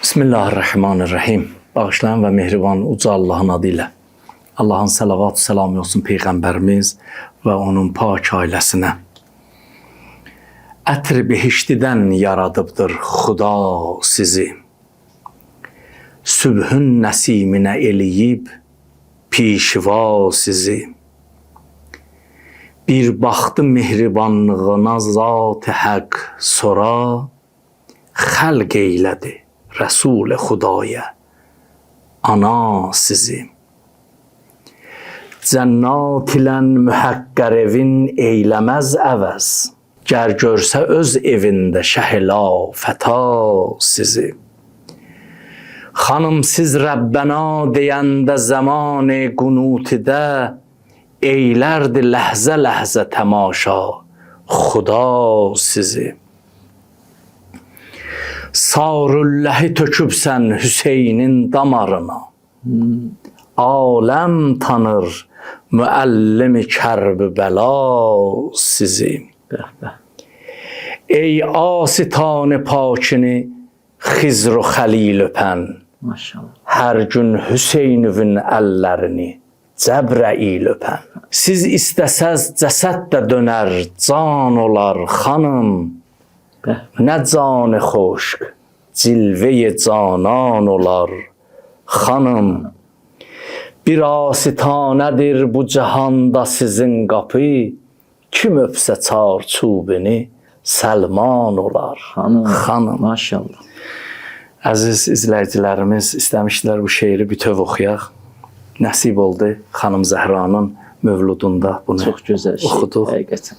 Bismillahirrahmanirrahim. Bağışlayan və mehriban uca Allahın adı ilə. Allahın salavat, selamı olsun Peyğəmbərimiz və onun pak ailəsinə. Ətr behiştidən yaradıbdır Xuda sizi. Sübhün nəsiminə eləyib pişva sizi. Bir baxdı mehribanlığına zat-ı haqq sonra xəlq eylədi Rəsul-i Xudaya ana sizi. Cənnat ilən mühəqqər evin eyləməz əvəz. Gər görsə öz evində şəhila fəta sizi. Xanım siz Rəbbena deyəndə zaman-ı qunutidə eylərdi ləhzə ləhzə təmaşa Xuda sizi. Sarulləhi tökübsən Hüseynin damarına. Aləm tanır müəllim-i Kərbəla sizi. Ey asitan pakini Xizr و Xəlil öpən. Hər gün Hüseynövün əllərini Cəbrəil öpən. Siz istəsəz cəsəd də dönər can olar xanım. Nə canı xoşq cilvə-i canan olar xanım. Bir asitanədir bu cahanda sizin qapı. Kim öpsə çarçubini Səlman olar xanım. Maşallah. Əziz izləyicilərimiz istəmişdilər bu şeiri bütöv oxuyaq. Nəsib oldu xanım Zəhranın mövludunda bunu Çox gözəl şey, oxuduq. həqiqətən.